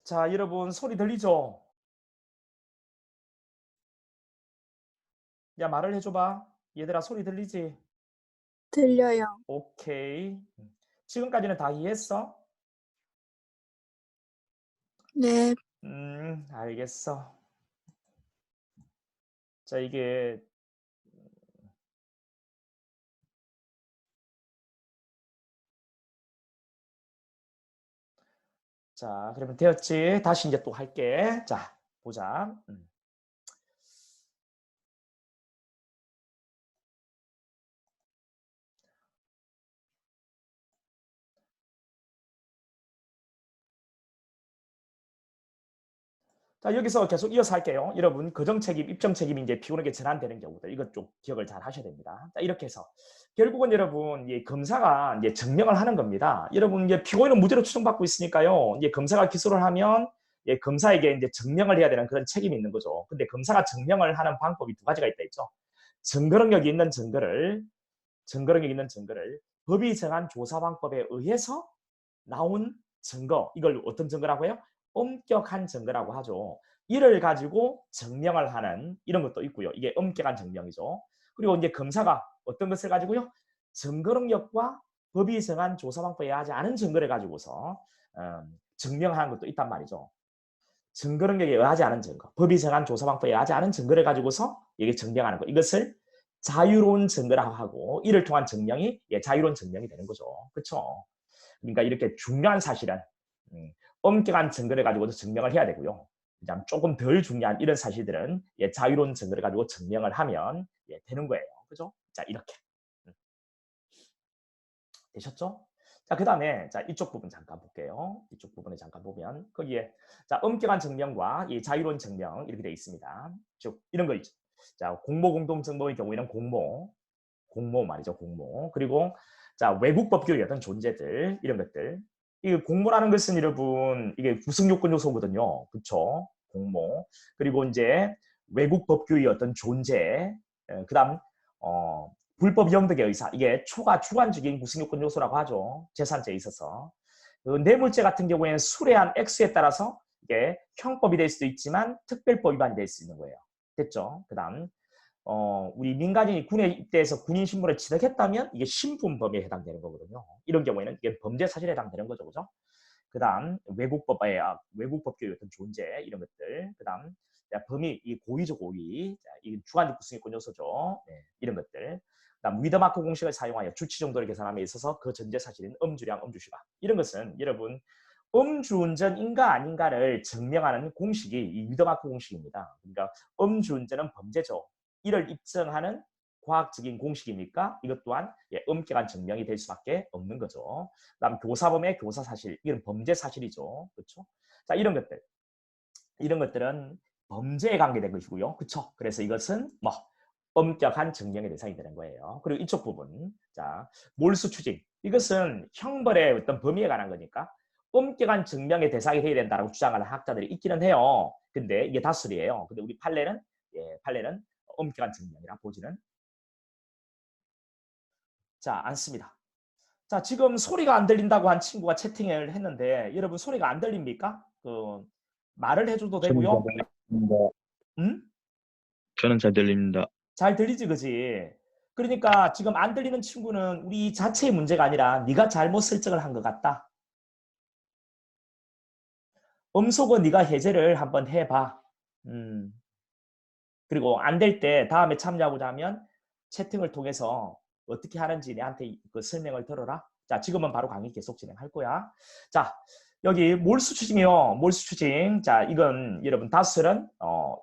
자, 여러분 소리 들리죠? 야, 말을 해줘봐. 얘들아, 소리 들리지? 들려요. 오케이. 지금까지는 다 이해했어? 네. 알겠어. 자, 이게 자, 그러면 되었지? 다시 이제 또 할게. 자, 보자. 자, 여기서 계속 이어서 할게요. 여러분, 거정책임, 입정책임이 이제 피고에게 전환되는 경우들, 이것 좀 기억을 잘 하셔야 됩니다. 자, 이렇게 해서 결국은 여러분, 이 검사가 이제 증명을 하는 겁니다. 여러분, 이제 피고인은 무죄로 추정받고 있으니까요. 이제 검사가 기소를 하면 예, 검사에게 이제 증명을 해야 되는 그런 책임이 있는 거죠. 근데 검사가 증명을 하는 방법이 두 가지가 있다 했죠. 증거능력이 있는 증거를 법이 정한 조사 방법에 의해서 나온 증거, 이걸 어떤 증거라고 해요? 엄격한 증거라고 하죠. 이를 가지고 증명을 하는 이런 것도 있고요. 이게 엄격한 증명이죠. 그리고 이제 검사가 어떤 것을 가지고요? 증거 능력과 법이 정한 조사 방법에 하지 않은 증거를 가지고서 증명하는 것도 있단 말이죠. 증거 능력에 의하지 않은 증거, 법이 정한 조사 방법에 의하지 않은 증거를 가지고서 이게 증명하는 것. 이것을 자유로운 증거라고 하고 이를 통한 증명이 자유로운 증명이 되는 거죠. 그렇죠? 그러니까 이렇게 중요한 사실은 엄격한 증거를 가지고도 증명을 해야 되고요. 그냥 조금 덜 중요한 이런 사실들은 자유로운 증거를 가지고 증명을 하면 되는 거예요. 그죠? 자, 이렇게. 되셨죠? 자, 그 다음에 자 이쪽 부분 잠깐 볼게요. 이쪽 부분에 잠깐 보면 거기에 자 엄격한 증명과 이 자유로운 증명 이렇게 되어 있습니다. 즉 이런 거 있죠. 자, 공모 공동정보의 경우에는 공모 말이죠. 공모. 그리고 자 외국 법규의 어떤 존재들 이런 것들. 이 공모라는 것은 여러분 이게 구성 요건 요소거든요. 그렇죠? 공모. 그리고 이제 외국 법규의 어떤 존재. 그다음 불법 영득의 의사. 이게 초과 주관적인 구성 요건 요소라고 하죠. 재산죄에 있어서. 그 뇌물죄 같은 경우에는 수뢰한 액수에 따라서 이게 형법이 될 수도 있지만 특별법 위반이 될 수 있는 거예요. 됐죠? 그다음 우리 민간인이 군에 입대해서 군인 신분을 취득했다면 이게 신분범에 해당되는 거거든요. 이런 경우에는 이게 범죄 사실에 해당되는 거죠, 그죠? 그다음 외국 법규의 어떤 존재 이런 것들, 그다음 범위 이 고의적 고의, 이 주관적 구성의 요소죠. 네, 이런 것들. 그다음 위드마크 공식을 사용하여 주치 정도를 계산함에 있어서 그 전제 사실인 음주량, 음주시각 이런 것은 여러분 음주운전인가 아닌가를 증명하는 공식이 이 위드마크 공식입니다. 그러니까 음주운전은 범죄죠. 이를 입증하는 과학적인 공식이니까 이것 또한 엄격한 증명이 될 수밖에 없는 거죠. 그다음 교사범의 교사 사실, 이건 범죄 사실이죠. 그렇죠? 자, 이런 것들은 범죄에 관계된 것이고요. 그렇죠? 그래서 이것은 뭐 엄격한 증명의 대상이 되는 거예요. 그리고 이쪽 부분, 자, 몰수 추징. 이것은 형벌의 어떤 범위에 관한 거니까 엄격한 증명의 대상이 되어야 된다고 주장하는 학자들이 있기는 해요. 근데 이게 다수리예요. 근데 우리 판례는 엄격한 증명이라 보지는 자 않습니다. 자, 지금 소리가 안 들린다고 한 친구가 채팅을 했는데 여러분 소리가 안 들립니까? 그 말을 해줘도 저는 잘 되고요. 들립니다. 음? 저는 잘 들립니다. 잘 들리지, 그지? 그러니까 지금 안 들리는 친구는 우리 자체의 문제가 아니라 네가 잘못 설정을 한 것 같다. 음소거 네가 해제를 한번 해봐. 음. 그리고 안 될 때 다음에 참여하고자 하면 채팅을 통해서 어떻게 하는지 내한테 그 설명을 들어라. 자, 지금은 바로 강의 계속 진행할 거야. 자, 여기 몰수 추징이요. 몰수 추징. 자, 이건 여러분 다수는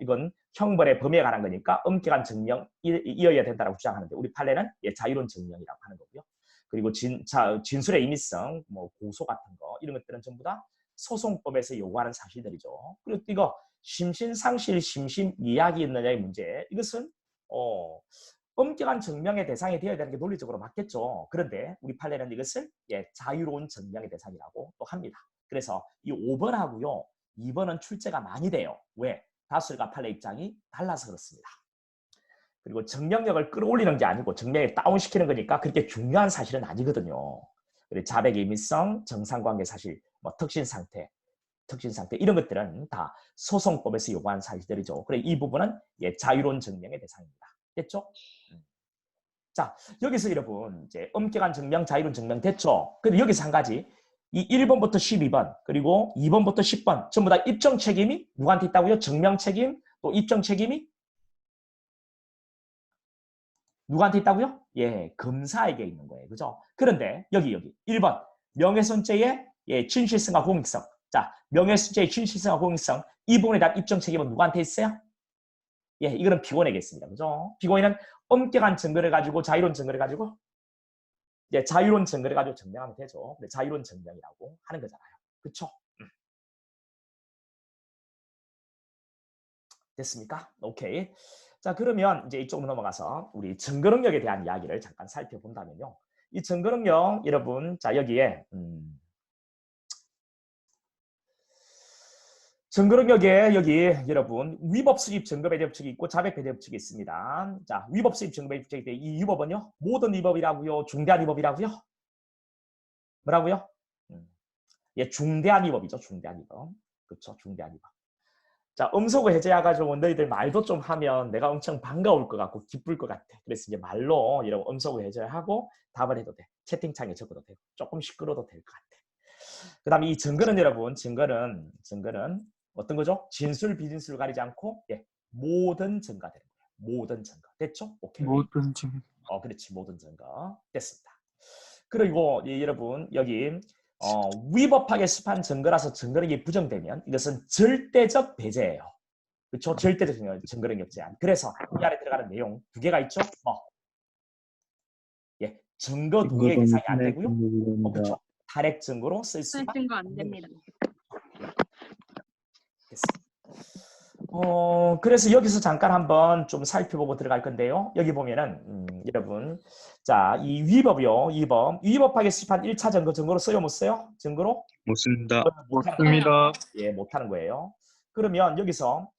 이건 형벌의 범위에 관한 거니까 엄격한 증명 이어야 된다고 주장하는데 우리 판례는 자유로운 증명이라고 하는 거고요. 그리고 진술의 임의성, 뭐 고소 같은 거 이런 것들은 전부 다 소송법에서 요구하는 사실들이죠. 그리고 이거 심신상실, 심신이약이 있느냐의 문제. 이것은 엄격한 증명의 대상이 되어야 되는 게 논리적으로 맞겠죠. 그런데 우리 판례는 이것을 자유로운 증명의 대상이라고 또 합니다. 그래서 이 5번하고요. 2번은 출제가 많이 돼요. 왜? 다수일과 판례 입장이 달라서 그렇습니다. 그리고 증명력을 끌어올리는 게 아니고 증명을 다운시키는 거니까 그렇게 중요한 사실은 아니거든요. 그리고 자백의 임의성, 정상관계 사실, 뭐 특신 상태, 특신 상태 이런 것들은 다 소송법에서 요구한 사실들이죠. 그래 이 부분은 자유로운 증명의 대상입니다. 됐죠? 자, 여기서 여러분 이제 엄격한 증명, 자유로운 증명 됐죠? 근데 여기서 한 가지 이 1번부터 12번 그리고 2번부터 10번 전부 다 입증 책임이 누구한테 있다고요? 증명 책임 또 입증 책임이 누구한테 있다고요? 검사에게 있는 거예요. 그죠? 그런데 여기 1번 명예훼손죄의 진실성과 공익성. 자, 명예훼손죄의 진실성과 공익성 이 부분에 대한 입증 책임은 누구한테 있어요? 이거는 피고인에게 있습니다. 그죠? 피고인은 엄격한 증거를 가지고 자유로운 증거를 가지고 자유로운 증거를 가지고 증명하면 되죠. 근데 자유로운 증명이라고 하는 거잖아요. 그쵸? 됐습니까? 오케이. 자, 그러면 이제 이쪽으로 넘어가서 우리 증거 능력에 대한 이야기를 잠깐 살펴본다면요. 이 증거 능력 여러분, 자 여기에 증거 능력에 여기 여러분 위법 수입 증거 배제 법칙이 있고 자백 배제 법칙이 있습니다. 자, 위법 수입 증거 배제 법칙에 대해 이 위법은요. 모든 위법이라고요. 중대한 위법이라고요. 뭐라고요? 중대한 위법이죠. 중대한 위법. 그렇죠? 중대한 위법. 자, 음소거 해제해가지고 너희들 말도 좀 하면 내가 엄청 반가울 것 같고 기쁠 것 같아. 그래서 이제 말로 이런 음소거 해제하고 답을 해도 돼. 채팅창에 적어도 되고 조금 시끄러워도 될 것 같아. 그 다음에 이 증거는 여러분, 증거는 어떤 거죠? 진술, 비진술을 가리지 않고 모든 증거가 되는 거예요. 모든 증거. 됐죠? 오케이. 모든 증거. 그렇지. 모든 증거. 됐습니다. 그리고 여러분 여기 위법하게 수집한 증거라서 증거력이 부정되면 이것은 절대적 배제예요. 그렇죠? 절대적 증거력력 제한. 그래서 이 안에 들어가는 내용 두 개가 있죠. 증거 동의 대상이 안 되고요. 그렇죠? 탈핵 증거로 쓸 수가 증거 안 됩니다. 됐습니다. 그래서 여기서 잠깐 한번 좀 살펴보고 들어갈 건데요. 여기 보면은 여러분 자, 이 위법이요. 위법하게 수집한 1차 증거로 써요 못 써요? 증거로? 못 씁니다. 못습니다. 못하는 거예요. 그러면 여기서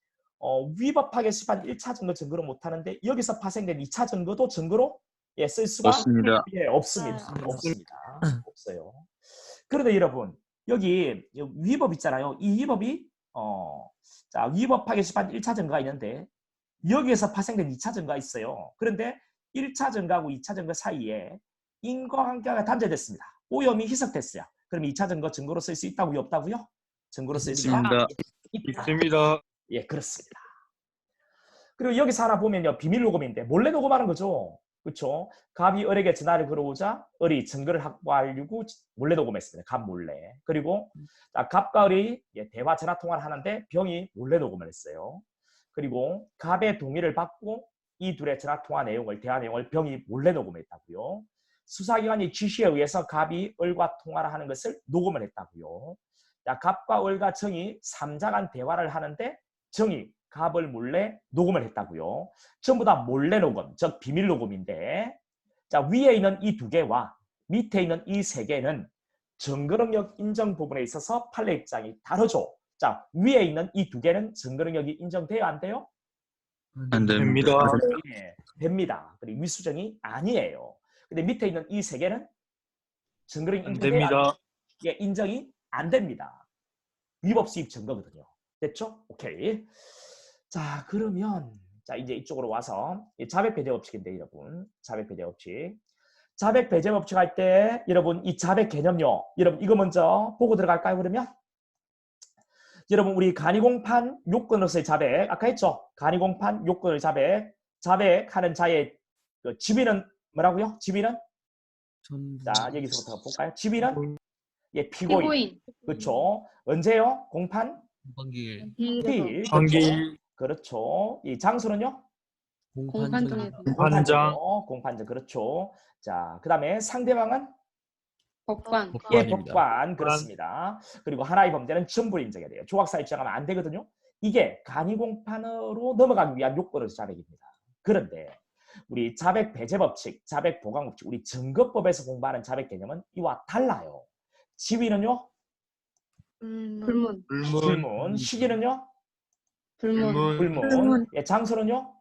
위법하게 수집한 1차 증거로 못하는데 여기서 파생된 2차 증거도 증거로 쓸 수가 없습니다. 없습니다. 없습니다. 없어요. 그런데 여러분 여기 위법 있잖아요. 이 위법이 자, 위법하게 수집한 1차 증거가 있는데 여기에서 파생된 2차 증거가 있어요. 그런데 1차 증거하고 2차 증거 사이에 인과관계가 단절됐습니다. 오염이 희석됐어요. 그럼 2차 증거로 쓸 수 있다고요? 없다고요? 증거로 쓸 수가 있습니다. 있다. 있습니다. 그렇습니다. 그리고 여기서 하나 보면요. 비밀 녹음인데 몰래 녹음하는 거죠. 그렇죠? 갑이 을에게 전화를 걸어오자 을이 증거를 확보하려고 몰래 녹음했습니다. 갑 몰래. 그리고 갑과 을이 대화 전화 통화를 하는데 병이 몰래 녹음을 했어요. 그리고 갑의 동의를 받고 이 둘의 전화 통화 내용을 대화 내용을 병이 몰래 녹음했다고요. 수사기관의 지시에 의해서 갑이 을과 통화를 하는 것을 녹음을 했다고요. 갑과 을과 정이 3자 간 대화를 하는데 정이 갑을 몰래 녹음을 했다고요. 전부 다 몰래 녹음, 즉 비밀 녹음인데 자, 위에 있는 이 두 개와 밑에 있는 이 세 개는 증거능력 인정 부분에 있어서 판례 입장이 다르죠. 자, 위에 있는 이 두 개는 증거능력이 인정돼요? 안 돼요? 안 됩니다. 됩니다. 그리고 위수정이 아니에요. 근데 밑에 있는 이 세 개는 증거능력 안 인정돼요? 됩니다. 인정이 안 됩니다. 위법 수입 증거거든요. 됐죠? 오케이. 자, 그러면 자 이제 이쪽으로 와서 자백 배제 법칙인데 여러분 자백 배제 법칙. 자백 배제 법칙 할 때 여러분 이 자백 개념요. 여러분 이거 먼저 보고 들어갈까요? 그러면 여러분 우리 간이공판 요건으로서의 자백 아까 했죠? 간이공판 요건을 자백하는 자의 그 지위는 뭐라고요? 지위는 자 여기서부터 볼까요? 지위는 피고인. 그렇죠? 언제요? 공판? 일. 관계일. 그렇죠. 이 장소는요? 공판정에서 공판장. 공판장 그렇죠. 자, 그다음에 상대방은 법관. 법관 그렇습니다. 그리고 하나의 범죄는 전부 인정해야 돼요. 조각사유 주장하면 안 되거든요. 이게 간이공판으로 넘어가기 위한 요건으로서 자백입니다. 그런데 우리 자백 배제 법칙, 자백 보강 법칙, 우리 증거법에서 공부하는 자백 개념은 이와 달라요. 지위는요? 불문. 시기는요? 불문. 장소는요?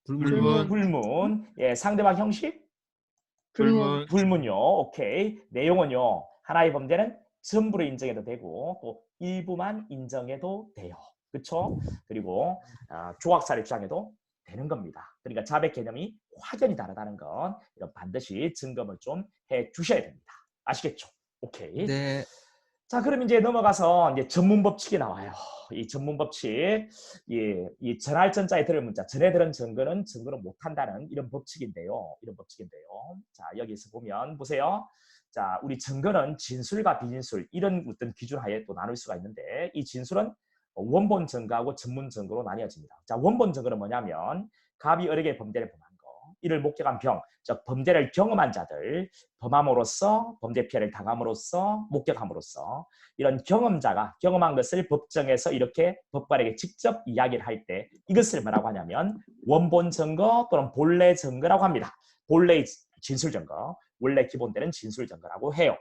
불문. 상대방 형식? 불문요. 오케이. 내용은요. 하나의 범죄는 전부를 인정해도 되고 또 일부만 인정해도 돼요. 그렇죠? 그리고 조각사를 주장해도 되는 겁니다. 그러니까 자백 개념이 확연히 다르다는 건 이런 반드시 증검을 좀 해 주셔야 됩니다. 아시겠죠? 오케이. 네. 자, 그럼 이제 넘어가서 이제 전문 법칙이 나와요. 이 전문 법칙, 이 전할 전자에 들을 문자, 전에 들은 증거는 증거를 못한다는 이런 법칙인데요. 자, 여기서 보면 보세요. 자, 우리 증거는 진술과 비진술 이런 어떤 기준 하에 또 나눌 수가 있는데 이 진술은 원본 증거하고 전문 증거로 나뉘어집니다. 자, 원본 증거는 뭐냐면 갑이 어리게 범죄를 범한 거, 이를 목격한 병, 즉 범죄를 경험한 자들, 범함으로써 범죄 피해를 당함으로써 목격함으로써 이런 경험자가 경험한 것을 법정에서 이렇게 법관에게 직접 이야기를 할 때 이것을 뭐라고 하냐면 원본 증거 또는 본래 증거라고 합니다. 본래 진술 증거, 원래 기본되는 진술 증거라고 해요.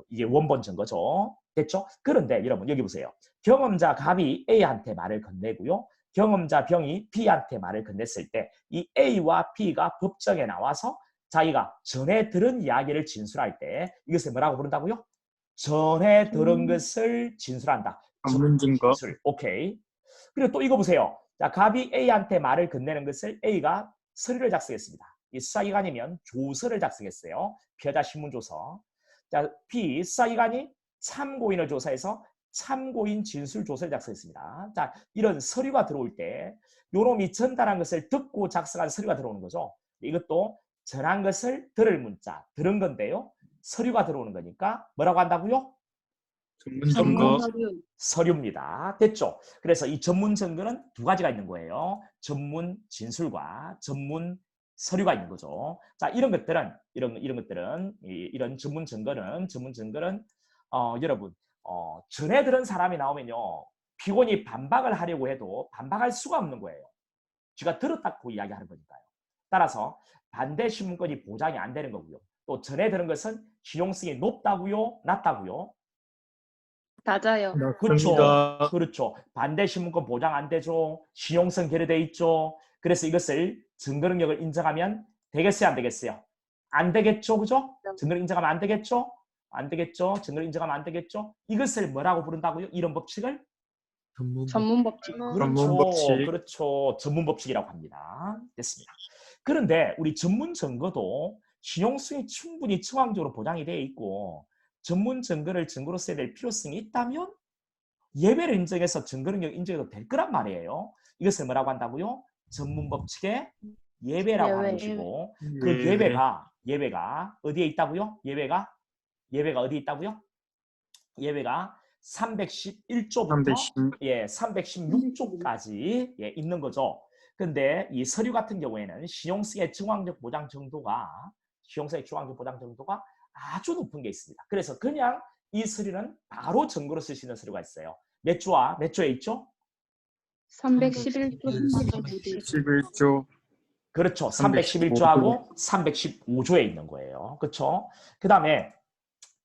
이게 원본 증거죠. 됐죠? 그런데 여러분 여기 보세요. 경험자 갑이 A한테 말을 건네고요. 경험자 병이 B한테 말을 건넸을 때 이 A와 B가 법정에 나와서 자기가 전에 들은 이야기를 진술할 때 이것을 뭐라고 부른다고요? 전에 들은 것을 진술한다. 전문 증거. 진술. 오케이. 그리고 또 이거 보세요. 자, 갑이 A한테 말을 건네는 것을 A가 서류를 작성했습니다. 이 수사기관이면 조서를 작성했어요. 피해자 신문조서. 자, B 수사기관이 참고인을 조사해서 참고인 진술 조서를 작성했습니다. 자, 이런 서류가 들어올 때 요놈이 전달한 것을 듣고 작성한 서류가 들어오는 거죠. 이것도 전한 것을 들을 문자, 들은 건데요. 서류가 들어오는 거니까 뭐라고 한다고요? 전문 증거. 서류입니다. 됐죠? 그래서 이 전문 증거는 두 가지가 있는 거예요. 전문 진술과 전문 서류가 있는 거죠. 자, 이런 것들은 이런 전문 증거는 여러분 전에 들은 사람이 나오면요. 피고인이 반박을 하려고 해도 반박할 수가 없는 거예요. 쥐가 들었다고 이야기하는 거니까요. 따라서 반대 신문권이 보장이 안 되는 거고요. 또 전에 들은 것은 신용성이 높다고요? 낮다고요? 낮아요. 그렇죠. 그렇죠. 반대 신문권 보장 안 되죠. 신용성 결여돼 있죠. 그래서 이것을 증거 능력을 인정하면 되겠어요? 안 되겠어요? 안 되겠죠. 그죠? 증거를 인정하면 안 되겠죠? 안 되겠죠. 증거를 인정하면 안 되겠죠. 이것을 뭐라고 부른다고요? 이런 법칙을? 전문 법칙. 그렇죠. 법칙. 그렇죠. 전문 법칙이라고 합니다. 됐습니다. 그런데 우리 전문 증거도 신용성이 충분히 정황적으로 보장이 되어 있고 전문 증거를 증거로 써야 될 필요성이 있다면 예외를 인정해서 증거 능력 인정해도 될 거란 말이에요. 이것을 뭐라고 한다고요? 전문 법칙의 예외라고 하는 것이고 그 예외가 어디에 있다고요? 예외가 어디에 있다고요? 예외가 311조부터 316조까지 있는 거죠. 근데 이 서류 같은 경우에는 신용성의 정황적 보장 정도가 아주 높은 게 있습니다. 그래서 그냥 이 서류는 바로 증거로 쓸 수 있는 서류가 있어요. 몇 조에 있죠? 311조. 11조. 그렇죠. 311조하고 315조에 있는 거예요. 그렇죠? 그 다음에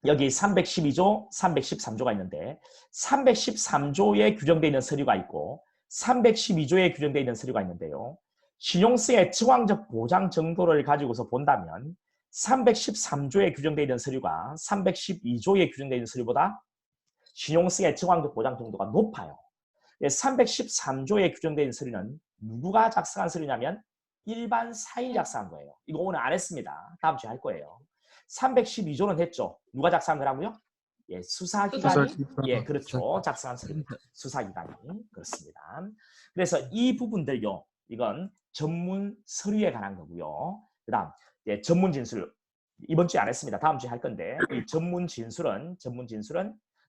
여기 312조, 313조가 있는데 313조에 규정되어 있는 서류가 있고 312조에 규정되어 있는 서류가 있는데요. 신용성의 정황적 보장 정도를 가지고서 본다면 313조에 규정되어 있는 서류가 312조에 규정되어 있는 서류보다 신용성의 정황적 보장 정도가 높아요. 313조에 규정되어 있는 서류는 누구가 작성한 서류냐면 일반 사인이 작성한 거예요. 이거 오늘 안 했습니다. 다음 주에 할 거예요. 312조는 했죠. 누가 작성한 거라고요? 수사기관이 그렇죠. 작성한 서류입니다. 수사기관이 그렇습니다. 그래서 이 부분들요. 이건 전문 서류에 관한 거고요. 그다음 전문 진술 이번 주에 안 했습니다. 다음 주에 할 건데 이 전문 진술은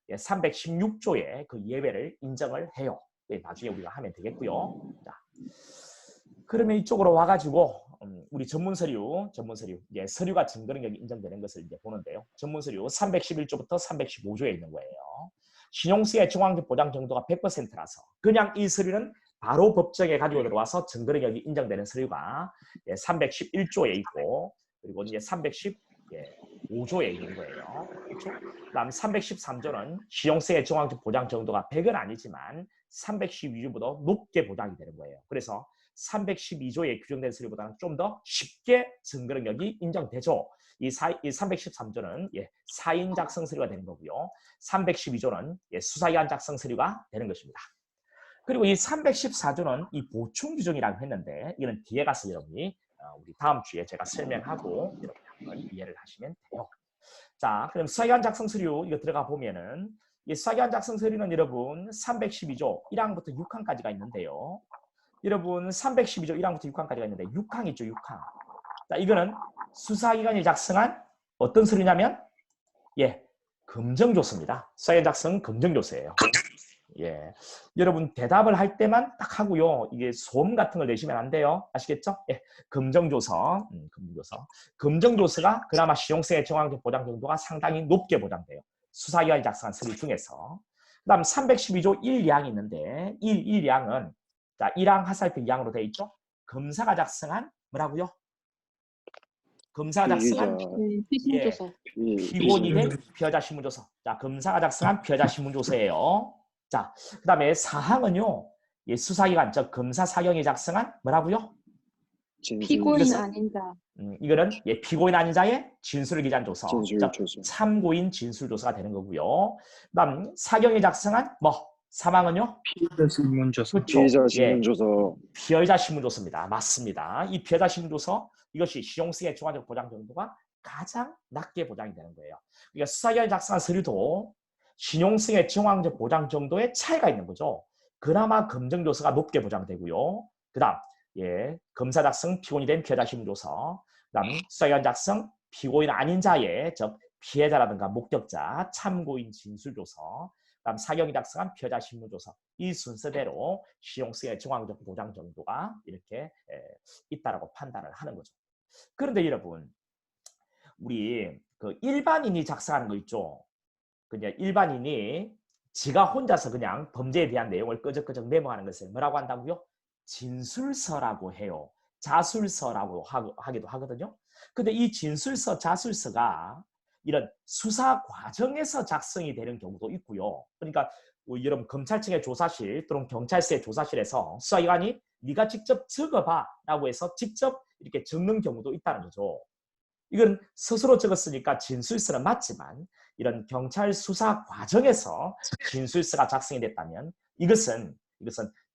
316조의 그 예외를 인정을 해요. 나중에 우리가 하면 되겠고요. 자, 그러면 이쪽으로 와가지고 우리 전문 서류 서류가 증거 능력이 인정되는 것을 이제 보는데요. 전문 서류 311조부터 315조에 있는 거예요. 신용성의 정황적 보장 정도가 100%라서 그냥 이 서류는 바로 법정에 가지고 들어와서 증거 능력이 인정되는 서류가 311조에 있고 그리고 이제 315조에 있는 거예요. 그렇죠? 그다음 313조는 신용성의 정황적 보장 정도가 100은 아니지만 312조보다 높게 보장이 되는 거예요. 그래서 312조에 규정된 서류보다는 좀 더 쉽게 증거 능력이 인정되죠. 이 313조는 4인 작성 서류가 되는 거고요. 312조는 수사기관 작성 서류가 되는 것입니다. 그리고 이 314조는 이 보충 규정이라고 했는데 이거는 뒤에 가서 여러분이 우리 다음 주에 제가 설명하고 여러분이 한번 이해를 하시면 돼요. 자, 그럼 수사기관 작성 서류 이거 들어가 보면은 이 수사기관 작성 서류는 여러분 312조 1항부터 6항까지가 있는데요. 여러분 312조 1항부터 6항까지가 있는데 6항 있죠, 6항. 자, 이거는 수사기관이 작성한 어떤 서류냐면 검정조서입니다. 수사기관 작성은 검정조서예요. 여러분 대답을 할 때만 딱 하고요. 이게 소음 같은 걸 내시면 안 돼요. 아시겠죠? 검정조서, 검정조서가 그나마 실용성의 정황적 보장 정도가 상당히 높게 보장돼요. 수사기관이 작성한 서류 중에서. 그 다음 312조 1, 2항이 있는데 1, 2항은 자, 1항 하살표 2항으로 되어 있죠. 검사가 작성한 뭐라고요? 검사가 작성한 피신조서. 피고인이 된 피해자 신문조서. 자, 검사가 작성한 피해자 신문조서예요. 자, 그 다음에 4항은요. 수사기관, 즉 검사 사경이 작성한 뭐라고요? 피고인 아닌 자. 이거는 피고인 아닌 자의 진술을 기재한 조서, 진술조서. 참고인 진술조서가 되는 거고요. 그 다음 사경이 작성한 3항은요? 피의자 신문조서. 그렇죠. 피의자 신문조서. 피해자 신문조서입니다. 맞습니다. 이 피해자 신문조서 이것이 실용성의 중앙적 보장 정도가 가장 낮게 보장이 되는 거예요. 그러니까 수사기관이 작성한 서류도 신용성의 정황적 보장 정도의 차이가 있는 거죠. 그나마 검정조서가 높게 보장되고요. 그 다음 검사 작성 피고인이 된 피해자 신문조서, 그 다음 수사기관 작성 피고인 아닌 자의 즉 피해자라든가 목격자 참고인 진술조서, 그 다음 사경이 작성한 피해자 신문조서, 이 순서대로 실용성의 정황적 보장 정도가 이렇게 있다라고 판단을 하는 거죠. 그런데 여러분, 우리 그 일반인이 작성하는 거 있죠. 그냥 일반인이 지가 혼자서 그냥 범죄에 대한 내용을 끄적끄적 메모하는 것을 뭐라고 한다고요? 진술서라고 해요. 자술서라고 하기도 하거든요. 근데 이 진술서, 자술서가 이런 수사 과정에서 작성이 되는 경우도 있고요. 그러니까 여러분 검찰청의 조사실 또는 경찰서의 조사실에서 수사기관이 네가 직접 적어봐 라고 해서 직접 이렇게 적는 경우도 있다는 거죠. 이건 스스로 적었으니까 진술서는 맞지만 이런 경찰 수사 과정에서 진술서가 작성이 됐다면 이것은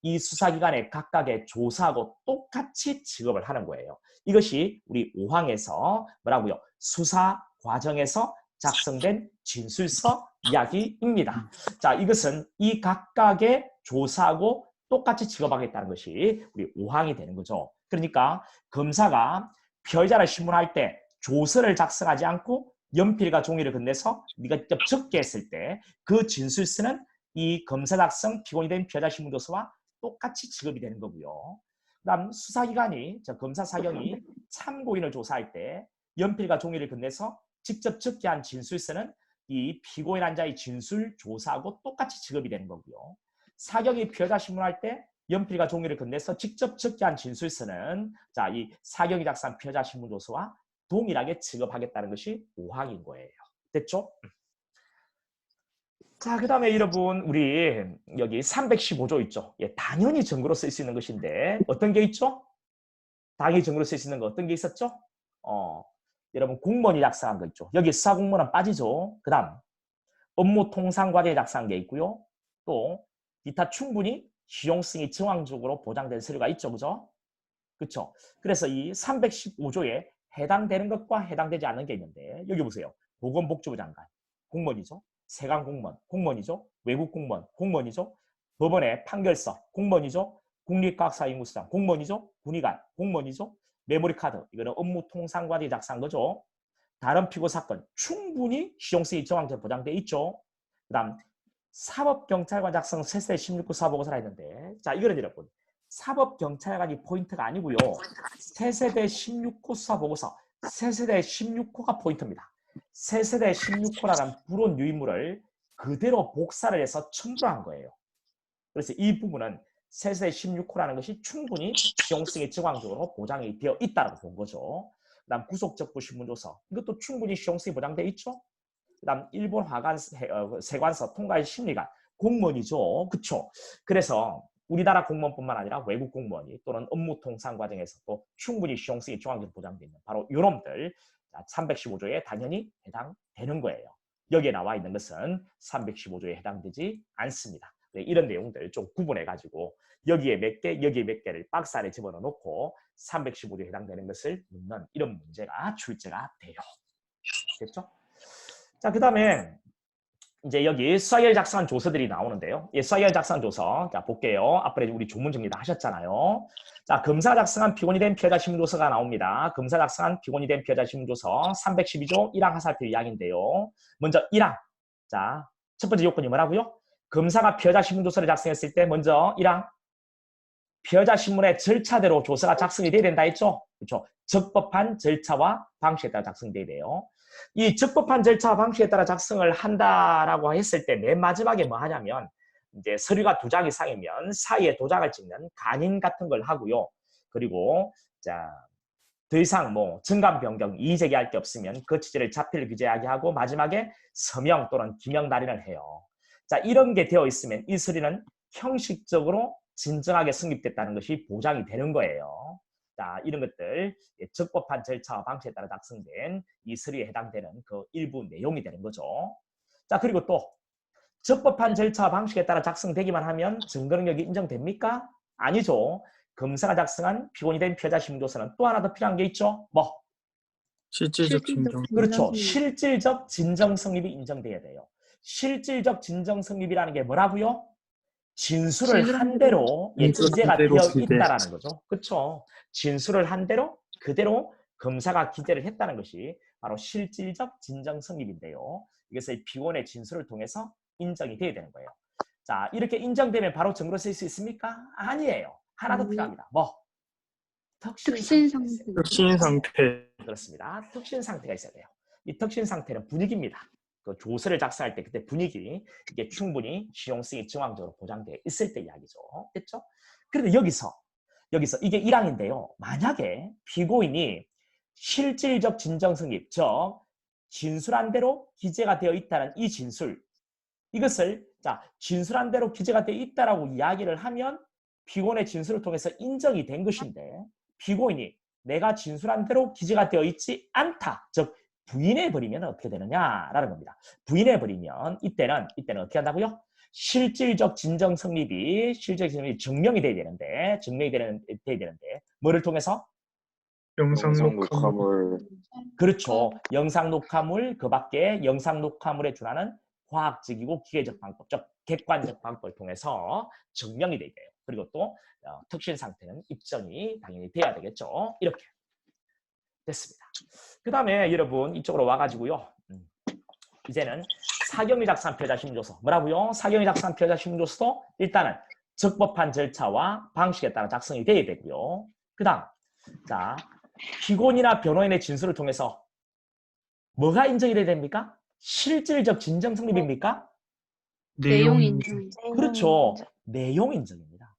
이 수사기관의 각각의 조사하고 똑같이 취급을 하는 거예요. 이것이 우리 5항에서 뭐라고요? 수사 과정에서 작성된 진술서 이야기입니다. 자, 이것은 이 각각의 조사하고 똑같이 취급하겠다는 것이 우리 5항이 되는 거죠. 그러니까 검사가 피해자를 신문할 때 조서를 작성하지 않고 연필과 종이를 건네서 네가 직접 적게 했을 때 그 진술서는 이 검사 작성 피고인이 된 피해자 신문조서와 똑같이 취급이 되는 거고요. 그 다음 수사기관이, 검사 사경이 참고인을 조사할 때 연필과 종이를 건네서 직접 적게 한 진술서는 이 피고인 환자의 진술 조사하고 똑같이 취급이 되는 거고요. 사경이 피해자 신문할 때 연필과 종이를 건네서 직접 적게 한 진술서는 자, 이 사경이 작성한 피해자 신문조서와 동일하게 취급하겠다는 것이 5항인 거예요. 됐죠? 자, 그 다음에 여러분 우리 여기 315조 있죠. 당연히 증거로 쓸 수 있는 것인데 어떤 게 있죠? 당연히 증거로 쓸 수 있는 거 어떤 게 있었죠? 여러분 공무원이 작성한 거 있죠. 여기 수사공무원은 빠지죠. 그 다음 업무 통상 과정에 작성한 게 있고요. 또 기타 충분히 실용성이 정황적으로 보장된 서류가 있죠. 그죠? 그렇죠? 그래서 이 315조에 해당되는 것과 해당되지 않는 게 있는데 여기 보세요. 보건복지부 장관, 공무원이죠. 세관 공무원, 공무원이죠. 외국 공무원, 공무원이죠. 법원의 판결서, 공무원이죠. 국립과학사연구소장, 공무원이죠. 군의관, 공무원이죠. 메모리 카드, 이거는 업무 통상 과정에 작성한 거죠. 다른 피고 사건, 충분히 실용성이 정황적으로 보장돼 있죠. 그 다음 사법경찰관 작성 세세대 16호 사보고서라 했는데 자, 이거는 여러분 사법경찰관이 포인트가 아니고요. 세세대 16호 수사보고서, 세세대 16호가 포인트입니다. 세세대 16호라는 불온 유인물을 그대로 복사를 해서 첨부한 거예요. 그래서 이 부분은 세세대 16호라는 것이 충분히 실용성이 정황적으로 보장이 되어 있다고 본 거죠. 그 다음 구속적부 신문조서, 이것도 충분히 실용성이 보장되어 있죠. 그 다음 일본 화관 세관서 통과의 심리관, 공무원이죠. 그쵸? 그래서 우리나라 공무원뿐만 아니라 외국 공무원이 또는 업무 통상 과정에서도 충분히 시용성이 중앙적으로 보장되어 있는 바로 이놈들 315조에 당연히 해당되는 거예요. 여기에 나와 있는 것은 315조에 해당되지 않습니다. 이런 내용들 좀 구분해가지고 여기에 몇 개, 여기에 몇 개를 박스 안에 집어넣어 놓고 315조에 해당되는 것을 묻는 이런 문제가 출제가 돼요. 됐죠? 자, 그 다음에 이제 여기 수학열 작성한 조서들이 나오는데요. 예, 수학열 작성한 조서. 자, 볼게요. 앞으로 우리 조문 정리 다 하셨잖아요. 자, 검사 작성한 피곤이 된 피해자 신문조서가 나옵니다. 검사 작성한 피곤이 된 피해자 신문조서 312조 1항 하살표 이야기인데요. 먼저 1항. 자, 첫 번째 요건이 뭐라고요? 검사가 피해자 신문조서를 작성했을 때 먼저 1항. 피해자 신문의 절차대로 조서가 작성이 돼야 된다 했죠? 그렇죠? 적법한 절차와 방식에 따라 작성돼야 돼요. 이 적법한 절차와 방식에 따라 작성을 한다라고 했을 때 맨 마지막에 뭐 하냐면 이제 서류가 2장 이상이면 사이에 도장을 찍는 간인 같은 걸 하고요. 그리고 자, 더 이상 뭐 증감 변경, 이의 제기할 게 없으면 그 취지를 자필 규제하게 하고 마지막에 서명 또는 기명 날인을 해요. 자, 이런 게 되어 있으면 이 서류는 형식적으로 진정하게 성립됐다는 것이 보장이 되는 거예요. 자, 이런 것들 적법한 절차와 방식에 따라 작성된 이 서류에 해당되는 그 일부 내용이 되는 거죠. 자, 그리고 또 적법한 절차와 방식에 따라 작성되기만 하면 증거 능력이 인정됩니까? 아니죠. 검사가 작성한 피곤이 된 피해자 신문조서는 또 하나 더 필요한 게 있죠. 뭐? 실질적 진정. 그렇죠. 실질적 진정 성립이 인정돼야 돼요. 실질적 진정 성립이라는 게 뭐라고요? 진술을 한 대로 기재가 되어 있다라는 거죠. 그렇죠. 진술을 한 대로 그대로 검사가 기재를 했다는 것이 바로 실질적 진정 성립인데요. 이것을 피고인의 진술을 통해서 인정이 돼야 되는 거예요. 자, 이렇게 인정되면 바로 증거로 쓸 수 있습니까? 아니에요. 하나 더 필요합니다. 뭐? 특신 상태. 혁신 상태. 그렇습니다. 특신 상태가 있어야 돼요. 이 특신 상태는 분위기입니다. 그 조서를 작성할 때 그때 분위기 이게 충분히 시용성이 정황적으로 보장되어 있을 때 이야기죠. 됐죠? 그런데 여기서 이게 1항인데요. 만약에 피고인이 실질적 진정 성립, 즉 진술한 대로 기재가 되어 있다는 이 진술, 이것을 자 진술한 대로 기재가 되어 있다라고 이야기를 하면 피고인의 진술을 통해서 인정이 된 것인데 피고인이 내가 진술한 대로 기재가 되어 있지 않다, 즉 부인해버리면 어떻게 되느냐라는 겁니다. 부인해버리면 이때는 어떻게 한다고요? 실질적 진정 성립이 증명이 돼야 되는데 뭐를 통해서? 영상 녹화물. 그렇죠. 영상 녹화물 그 밖에 영상 녹화물에 준하는 과학적이고 기계적 방법, 즉 객관적 방법을 통해서 증명이 돼야 돼요. 그리고 또 특신 상태는 입증이 당연히 돼야 되겠죠. 이렇게 됐습니다. 그 다음에 여러분 이쪽으로 와가지고요. 이제는 사경위 작성 피해자 신문조서. 뭐라고요? 사경위 작성 피해자 신문조서도 일단은 적법한 절차와 방식에 따라 작성이 돼야 되고요. 그 다음 자 피고인이나 변호인의 진술을 통해서 뭐가 인정이 돼야 됩니까? 실질적 진정 성립입니까? 내용 인정. 그렇죠. 내용 인정입니다.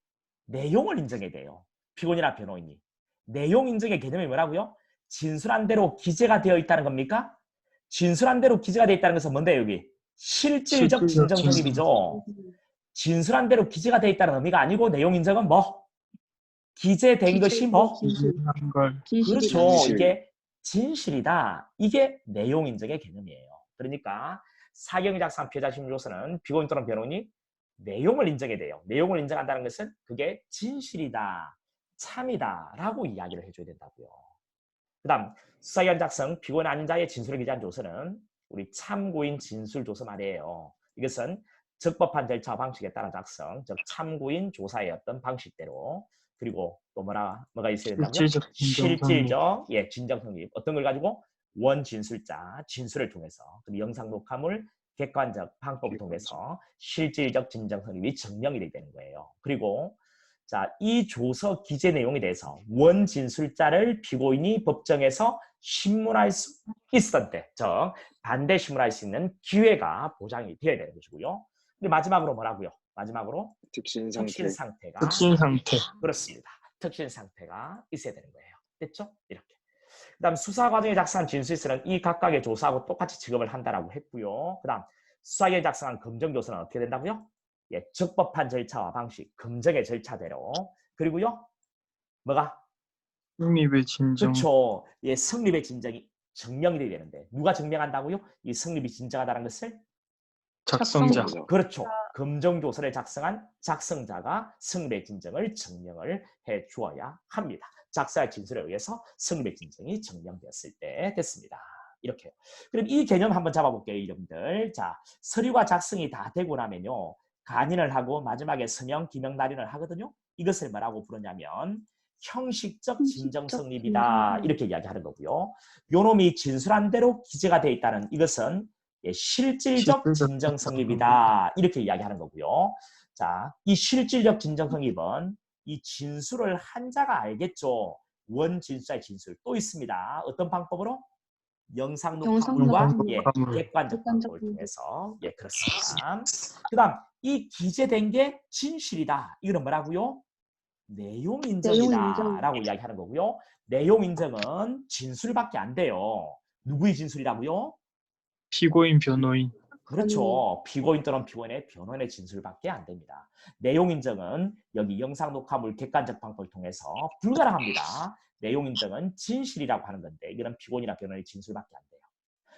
내용을 인정해야 돼요. 피고인이나 변호인이. 내용 인정의 개념이 뭐라고요? 진술한 대로 기재가 되어 있다는 겁니까? 진술한 대로 기재가 되어 있다는 것은 뭔데 여기? 실질적 진정 성립이죠. 진술한 대로 기재가 되어 있다는 의미가 아니고 내용 인정은 뭐? 기재된 것이 뭐? 그렇죠. 이게 진실이다. 이게 내용 인정의 개념이에요. 그러니까 사경위 작성 피해자 신문조서는 피고인 또는 변호인이 내용을 인정해야 돼요. 내용을 인정한다는 것은 그게 진실이다, 참이다 라고 이야기를 해줘야 된다고요. 그 다음 수사기관 작성 피고인 아닌 자의 진술을 기재한 조서는 우리 참고인 진술조서 말이에요. 이것은 적법한 절차 방식에 따라 작성, 즉 참고인 조사의 어떤 방식대로, 그리고 또 뭐가 있어야 된다고요? 실질적 진정 성립. 어떤 걸 가지고? 원진술자, 진술을 통해서, 그리고 영상 녹화물, 객관적 방법을 통해서 실질적 진정 성립이 증명이 되는 거예요. 그리고 자, 이 조서 기재 내용에 대해서 원진술자를 피고인이 법정에서 신문할 수 있었던 때, 즉 반대 신문할 수 있는 기회가 보장이 되어야 되는 것이고요. 근데 마지막으로 뭐라고요? 마지막으로 특신 상태가 그렇습니다. 특신 상태가 있어야 되는 거예요. 됐죠? 이렇게. 그다음 수사 과정에 작성한 진술서는 이 각각의 조사하고 똑같이 취급을 한다라고 했고요. 그다음 수사에 작성한 검정조서는 어떻게 된다고요? 예, 적법한 절차와 방식, 검증의 절차대로. 그리고요, 뭐가? 승립의 진정. 그렇죠. 예, 성립의 진정이 증명이 돼야 되는데 누가 증명한다고요? 이 성립이 진정하다는 것을 작성자. 그렇죠. 검정조서를 작성한 작성자가 성립의 진정을 증명을 해 주어야 합니다. 작사의 진술에 의해서 성립의 진정이 증명되었을 때 됐습니다. 이렇게요. 그럼 이 개념 한번 잡아볼게요, 여러분들. 자, 서류가 작성이 다 되고 나면요, 간인을 하고 마지막에 서명, 기명 날인을 하거든요. 이것을 뭐라고 부르냐면 형식적 진정 성립이다. 이렇게 이야기하는 거고요. 요놈이 진술한 대로 기재가 되어 있다는 이것은 예, 실질적 진정 성립이다. 이렇게 이야기하는 거고요. 자, 이 실질적 진정 성립은 이 진술을 한 자가 알겠죠. 원진술의 진술 또 있습니다. 어떤 방법으로? 영상 녹화물과 예, 객관적 방법을 통해서 예, 그렇습니다. 그다음 이 기재된 게 진실이다. 이거는 뭐라고요? 내용 인정이다라고 이야기하는 거고요. 내용 인정은 진술밖에 안 돼요. 누구의 진술이라고요? 피고인, 변호인. 그렇죠. 피고인 또는 피고인의 변호인의 진술밖에 안 됩니다. 내용 인정은 여기 영상 녹화물 객관적 방법을 통해서 불가능합니다. 내용 인정은 진실이라고 하는 건데 이거는 피고인이나 변호인의 진술밖에 안 돼요.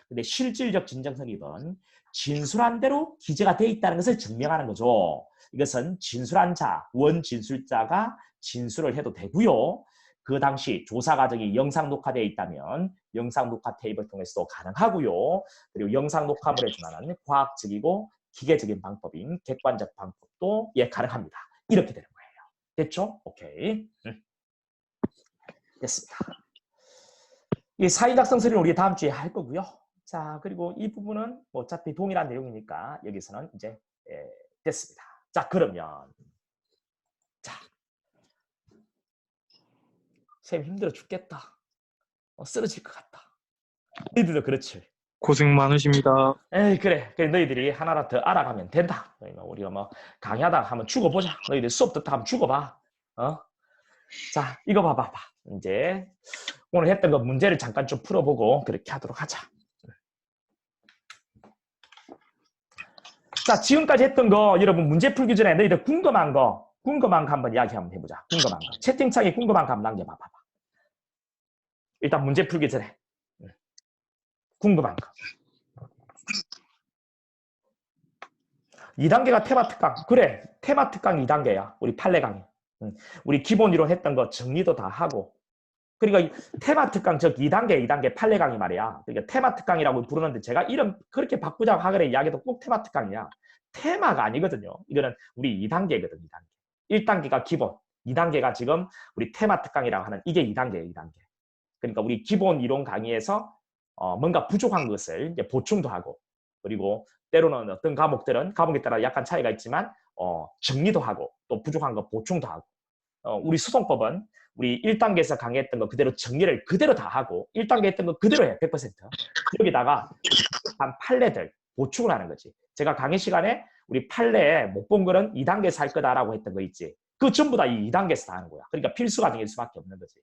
근데 실질적 진정 성립은 진술한 대로 기재가 돼 있다는 것을 증명하는 거죠. 이것은 진술한 자, 원진술자가 진술을 해도 되고요. 그 당시 조사 과정이 영상 녹화되어 있다면 영상 녹화 테이프를 통해서도 가능하고요. 그리고 영상 녹화물에 준하는 과학적이고 기계적인 방법인 객관적 방법도 예, 가능합니다. 이렇게 되는 거예요. 됐죠? 오케이. 됐습니다. 이 사인작성 서류는 우리 다음 주에 할 거고요. 자, 그리고 이 부분은 어차피 동일한 내용이니까 여기서는 이제 예, 됐습니다. 자, 그러면 자, 쌤 힘들어 죽겠다. 쓰러질 것 같다. 너희들도 그렇지. 고생 많으십니다. 에이, 그래. 너희들이 하나라 더 알아가면 된다. 우리가 뭐 강의하다가 한번 죽어보자. 너희들 수업 듣다 한번 죽어봐. 자, 이거 봐봐. 이제 오늘 했던 거 문제를 잠깐 좀 풀어보고 그렇게 하도록 하자. 자, 지금까지 했던 거 여러분 문제 풀기 전에 너희들 궁금한 거 한번 이야기 한번 해보자. 궁금한 거. 채팅창에 궁금한 거 한번 남겨봐. 봐봐. 일단 문제 풀기 전에 궁금한 거. 2단계가 테마 특강. 그래, 테마 특강 2단계야. 우리 판례 강의. 우리 기본 이론 했던 거 정리도 다 하고. 그러니까 테마 특강 즉 2단계 판례 강의 말이야. 그러니까 테마 특강이라고 부르는데 제가 이름 그렇게 바꾸자고 하거래 이야기도 꼭 테마 특강이야. 테마가 아니거든요. 이거는 우리 2단계거든. 2단계. 1단계가 기본. 2단계가 지금 우리 테마 특강이라고 하는 이게 2단계예요. 2단계. 그러니까 우리 기본 이론 강의에서 뭔가 부족한 것을 이제 보충도 하고 그리고 때로는 어떤 과목들은 과목에 따라 약간 차이가 있지만 정리도 하고 또 부족한 거 보충도 하고 우리 수송법은 우리 1단계에서 강의했던 거 그대로 정리를 그대로 다 하고 1단계 했던 거 그대로 해 100%. 여기다가 한 판례들 보충을 하는 거지. 제가 강의 시간에 우리 판례 못 본 거는 2단계에서 할 거다라고 했던 거 있지. 그 전부 다 이 2단계에서 다 하는 거야. 그러니까 필수 과정일 수밖에 없는 거지.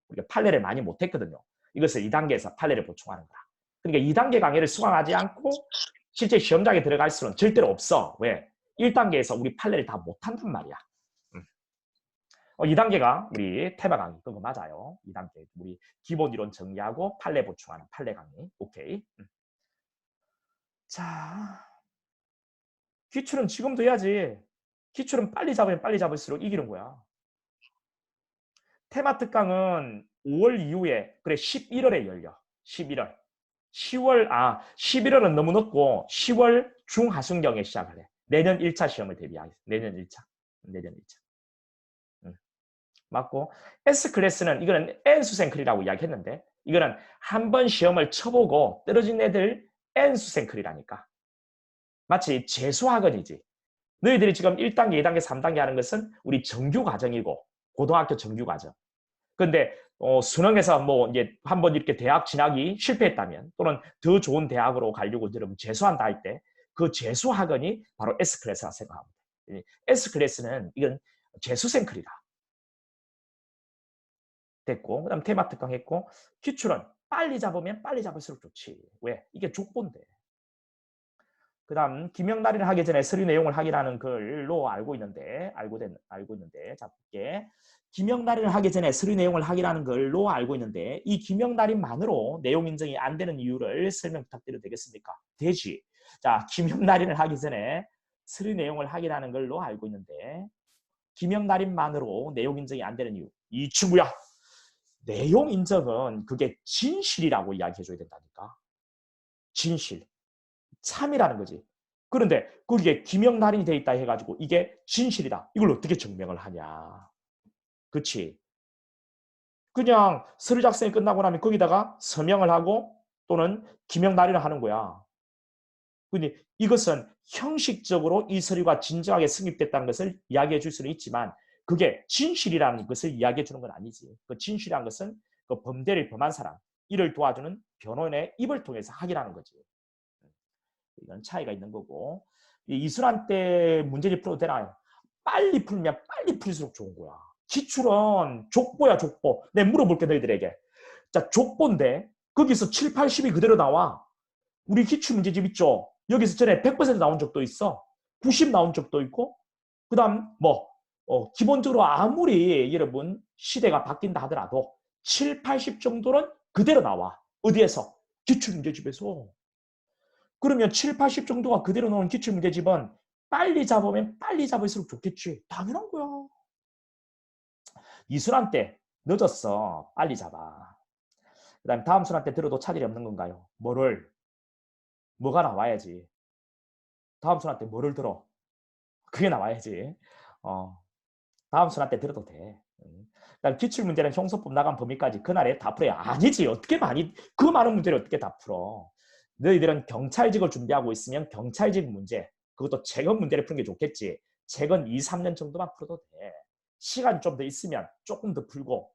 우리가 판례를 많이 못했거든요. 이것을 2단계에서 판례를 보충하는 거라. 그러니까 2단계 강의를 수강하지 않고 실제 시험장에 들어갈 수는 절대로 없어. 왜? 1단계에서 우리 판례를 다 못한단 말이야. 2단계가 우리 테마 강의. 그거 맞아요. 2단계. 우리 기본 이론 정리하고 판례 보충하는 판례 강의. 오케이. 자, 기출은 지금도 해야지. 기출은 빨리 잡으면 빨리 잡을수록 이기는 거야. 테마 특강은 5월 이후에, 그래, 11월에 열려. 11월. 11월은 너무 늦고 10월 중하순경에 시작을 해. 내년 1차 시험을 대비하겠습니다. 내년 1차. 맞고 S클래스는 이거는 N수생클이라고 이야기했는데 이거는 한 번 시험을 쳐보고 떨어진 애들 N수생클이라니까. 마치 재수학원이지. 너희들이 지금 1단계, 2단계, 3단계 하는 것은 우리 정규 과정이고 고등학교 정규 과정. 근데 수능에서 뭐 이제 한번 이렇게 대학 진학이 실패했다면 또는 더 좋은 대학으로 가려고 여러분 재수한다 할 때 그 재수 학원이 바로 S클래스라 생각합니다. S클래스는 이건 재수생클이다. 됐고 그다음 테마 특강 했고 기출은 빨리 잡으면 빨리 잡을수록 좋지. 왜? 이게 족보인데. 그다음 기명날인을 하기 전에 서류 내용을 확인하는 걸로 알고 있는데 자 볼게. 기명날인을 하기 전에 서류 내용을 확인하는 걸로 알고 있는데 이 기명날인만으로 내용 인정이 안 되는 이유를 설명 부탁드려도 되겠습니까? 되지. 자, 기명날인을 하기 전에 서류 내용을 확인하는 걸로 알고 있는데 기명날인만으로 내용 인정이 안 되는 이유. 이 친구야. 내용 인정은 그게 진실이라고 이야기해줘야 된다니까. 진실. 참이라는 거지. 그런데 거기에 기명날인이 돼 있다 해가지고 이게 진실이다. 이걸 어떻게 증명을 하냐. 그렇지. 그냥 서류 작성이 끝나고 나면 거기다가 서명을 하고 또는 기명날인을 하는 거야. 근데 이것은 형식적으로 이 서류가 진정하게 승립됐다는 것을 이야기해 줄 수는 있지만 그게 진실이라는 것을 이야기해 주는 건 아니지. 그 진실이라는 것은 그 범죄를 범한 사람, 이를 도와주는 변호인의 입을 통해서 확인하는 거지. 이건 차이가 있는 거고. 이순환 때 문제집 풀어도 되나요? 빨리 풀면 빨리 풀수록 좋은 거야. 기출은 족보야, 족보. 내가 물어볼게, 너희들에게. 자, 족보인데 거기서 7, 80이 그대로 나와. 우리 기출 문제집 있죠? 여기서 전에 100% 나온 적도 있어. 90 나온 적도 있고. 그 다음 기본적으로 아무리 여러분 시대가 바뀐다 하더라도 7, 80 정도는 그대로 나와. 어디에서? 기출 문제집에서. 그러면 7, 80 정도가 그대로 나온 기출 문제집은 빨리 잡으면 빨리 잡을수록 좋겠지. 당연한 거야. 이순환 때 늦었어. 빨리 잡아. 그 다음에 다음 순환 때 들어도 차질이 없는 건가요? 뭐가 나와야지. 다음 순환 때 뭐를 들어? 그게 나와야지. 다음 순환 때 들어도 돼. 그다음 기출 문제는 형소법 나간 범위까지 그날에 다 풀어야. 아니지. 어떻게 그 많은 문제를 어떻게 다 풀어? 너희들은 경찰직을 준비하고 있으면 경찰직 문제, 그것도 재건 문제를 푸는 게 좋겠지. 재건 2, 3년 정도만 풀어도 돼. 시간 좀 더 있으면 조금 더 풀고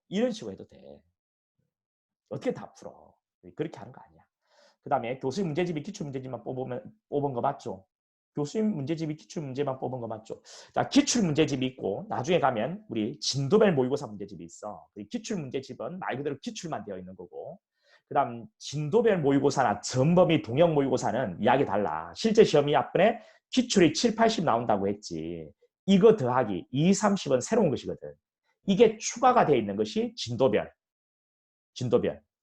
이런 식으로 해도 돼. 어떻게 다 풀어? 그렇게 하는 거 아니야. 그 다음에 교수님 문제집이 기출 문제집만 뽑은 거 맞죠? 교수님 문제집이 기출 문제만 뽑은 거 맞죠? 자, 기출 문제집이 있고 나중에 가면 우리 진도별 모의고사 문제집이 있어. 기출 문제집은 말 그대로 기출만 되어 있는 거고, 그 다음 진도별 모의고사나 전범위 동형 모의고사는 이야기 달라. 실제 시험이 앞번에 기출이 7, 80 나온다고 했지. 이거 더하기 2, 30은 새로운 것이거든. 이게 추가가 되어 있는 것이 진도별.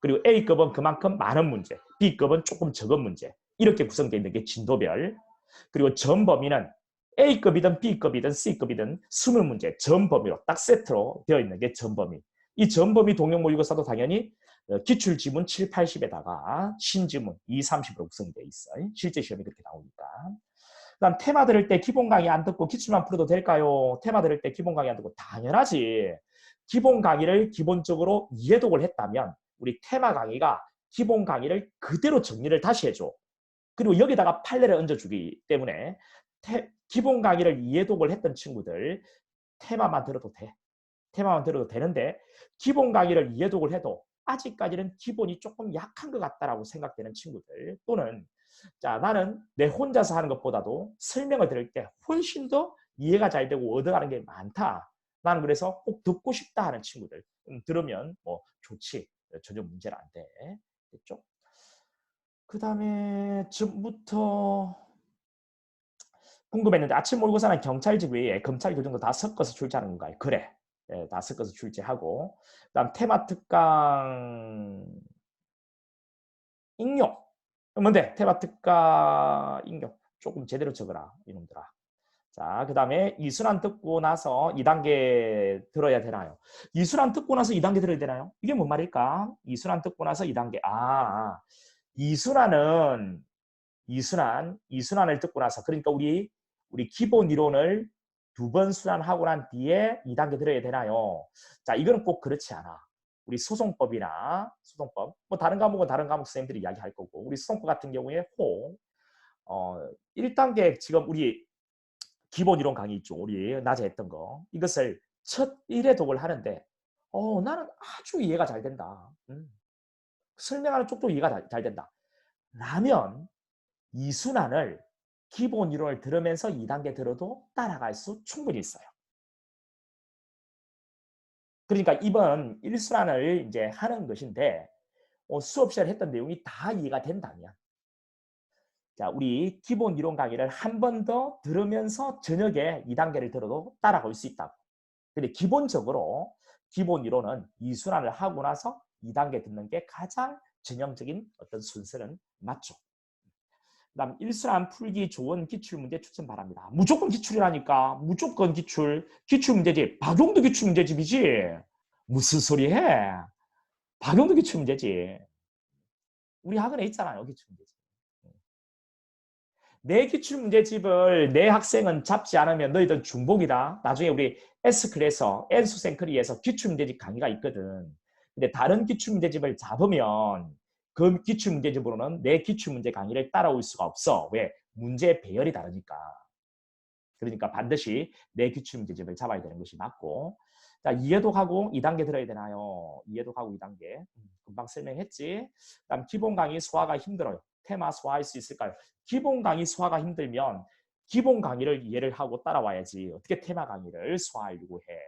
그리고 A급은 그만큼 많은 문제, B급은 조금 적은 문제, 이렇게 구성되어 있는 게 진도별. 그리고 전범위는 A급이든 B급이든 C급이든 20문제 전범위로 딱 세트로 되어 있는 게 전범위. 이 전범위 동형 모의고사도 당연히 기출지문 7, 80에다가 신지문 2, 30으로 구성되어 있어. 실제 시험이 그렇게 나오니까. 그다음 테마 들을 때 기본 강의 안 듣고 기출만 풀어도 될까요? 테마 들을 때 기본 강의 안 듣고 당연하지. 기본 강의를 기본적으로 이해독을 했다면 우리 테마 강의가 기본 강의를 그대로 정리를 다시 해줘. 그리고 여기다가 판례를 얹어주기 때문에 기본 강의를 이해독을 했던 친구들 테마만 들어도 돼. 테마만 들어도 되는데 기본 강의를 이해독을 해도 아직까지는 기본이 조금 약한 것 같다라고 생각되는 친구들, 또는 자, 나는 내 혼자서 하는 것보다도 설명을 들을 때 훨씬 더 이해가 잘 되고 얻어가는 게 많다. 나는 그래서 꼭 듣고 싶다 하는 친구들 들으면 뭐 좋지. 전혀 문제는 안 돼. 됐죠? 그 다음에 전부터 궁금했는데 아침 모의고사는 경찰직 외에 검찰 교정도 다 섞어서 출제하는 건가요? 그래. 다 섞어서 출제하고, 그 다음 테마 특강 ing용. 뭔데? 테마 특강 ing용. 조금 제대로 적어라, 이놈들아. 자, 그 다음에 이순환 듣고 나서 2단계 들어야 되나요? 이순환 듣고 나서 2단계 들어야 되나요? 이게 뭔 말일까? 이순환 듣고 나서 2단계. 이순환을 듣고 나서, 그러니까 우리 기본 이론을 2번 순환하고 난 뒤에 2단계 들어야 되나요? 자, 이거는 꼭 그렇지 않아. 우리 소송법, 뭐 다른 과목은 다른 과목 선생님들이 이야기할 거고, 우리 소송법 같은 경우에 1단계 지금 우리 기본 이론 강의 있죠. 우리 낮에 했던 거. 이것을 첫 1회독을 하는데 나는 아주 이해가 잘 된다. 설명하는 쪽도 이해가 잘 된다. 라면 이순환을 기본 이론을 들으면서 2단계 들어도 따라갈 수 충분히 있어요. 그러니까 이번 1순환을 이제 하는 것인데 수업 시간에 했던 내용이 다 이해가 된다면 자, 우리 기본 이론 강의를 한 번 더 들으면서 저녁에 2단계를 들어도 따라갈 수 있다고. 근데 기본적으로 기본 이론은 이순환을 하고 나서 2단계 듣는 게 가장 전형적인 어떤 순서는 맞죠. 그다음 일순환 풀기 좋은 기출문제 추천 바랍니다. 무조건 기출이라니까. 무조건 기출. 기출문제집. 박용도 기출문제집이지. 무슨 소리 해? 박용도 기출문제집. 우리 학원에 있잖아요. 기출문제집. 내 기출문제집을 내 학생은 잡지 않으면 너희들 중복이다. 나중에 우리 S클에서 N수생크리에서 기출문제집 강의가 있거든. 근데 다른 기출문제집을 잡으면 그 기출문제집으로는 내 기출문제 강의를 따라올 수가 없어. 왜? 문제 배열이 다르니까. 그러니까 반드시 내 기출문제집을 잡아야 되는 것이 맞고. 자, 이해독하고 2단계 들어야 되나요? 이해독하고 2단계. 금방 설명했지. 그다음 기본 강의 소화가 힘들어요. 테마 소화할 수 있을까요? 기본 강의 소화가 힘들면 기본 강의를 이해를 하고 따라와야지. 어떻게 테마 강의를 소화하려고 해.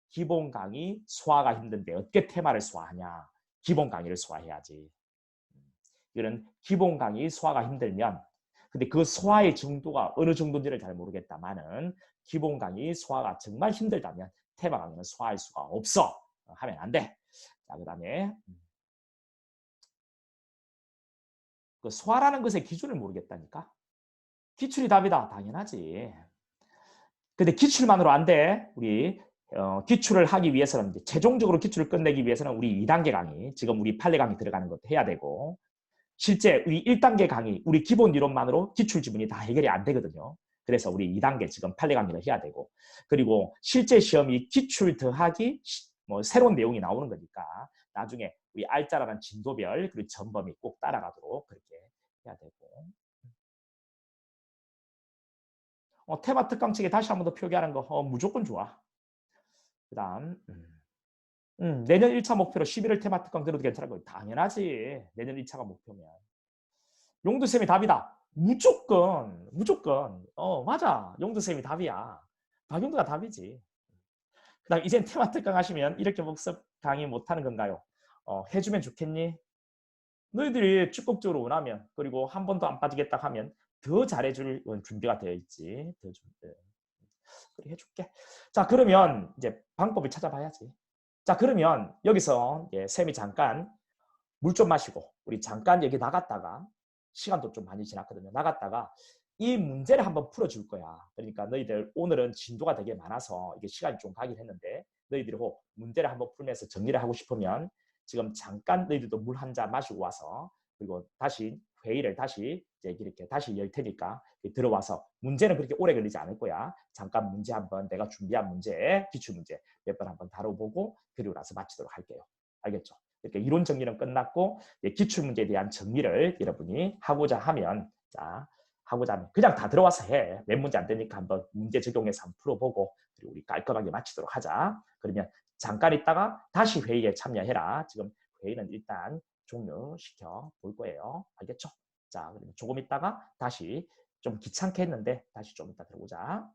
기본 강의 소화가 힘든데 어떻게 테마를 소화하냐. 기본 강의를 소화해야지. 이런 기본 강의 소화가 힘들면 근데 그 소화의 정도가 어느 정도인지를 잘 모르겠다마는 기본 강의 소화가 정말 힘들다면 테마 강의는 소화할 수가 없어. 하면 안 돼. 자, 그다음에 그 소화라는 것의 기준을 모르겠다니까. 기출이 답이다. 당연하지. 근데 기출만으로 안 돼. 우리 기출을 하기 위해서는 이제 최종적으로 기출을 끝내기 위해서는 우리 2단계 강의, 지금 우리 8회 강의 들어가는 것도 해야 되고 실제 우리 1단계 강의, 우리 기본 이론만으로 기출 지문이 다 해결이 안 되거든요. 그래서 우리 2단계 지금 8회 강의를 해야 되고 그리고 실제 시험이 기출 더하기 뭐 새로운 내용이 나오는 거니까 나중에 우리 알짜라는 진도별 그리고 전범위 꼭 따라가도록 그렇게 해야 되고 테마 특강책에 다시 한 번 더 표기하는 거 무조건 좋아. 그 다음 내년 1차 목표로 11월 테마 특강 들어도 괜찮은 거 당연하지. 내년 1차가 목표면. 용두쌤이 답이다. 무조건 무조건 맞아. 용두쌤이 답이야. 박용두가 답이지. 그 다음 이젠 테마 특강 하시면 이렇게 복습 강의 못하는 건가요? 해주면 좋겠니? 너희들이 적극적으로 원하면 그리고 한 번도 안 빠지겠다 하면 더 잘해줄 준비가 되어 있지. 더 그래 해줄게. 자, 그러면 이제 방법을 찾아봐야지. 자, 그러면 여기서 쌤이 잠깐 물 좀 마시고 우리 잠깐 여기 나갔다가 시간도 좀 많이 지났거든요. 나갔다가 이 문제를 한번 풀어줄 거야. 그러니까 너희들 오늘은 진도가 되게 많아서 이게 시간이 좀 가긴 했는데 너희들이 문제를 한번 풀면서 정리를 하고 싶으면 지금 잠깐 너희들도 물 한 잔 마시고 와서 그리고 다시 회의를 다시 이렇게 다시 열 테니까 들어와서 문제는 그렇게 오래 걸리지 않을 거야. 잠깐 문제 한번 내가 준비한 문제, 기출문제 몇 번 한번 다뤄보고 그리고 나서 마치도록 할게요. 알겠죠? 이렇게 이론 정리는 끝났고 기출문제에 대한 정리를 여러분이 하고자 하면 그냥 다 들어와서 해. 몇 문제 안 되니까 한번 문제 적용해서 한번 풀어보고 그리고 우리 깔끔하게 마치도록 하자. 그러면 잠깐 있다가 다시 회의에 참여해라. 지금 회의는 일단 종료시켜 볼 거예요. 알겠죠? 자, 그러면 조금 있다가 다시 좀 귀찮게 했는데 다시 좀 이따 들어오자.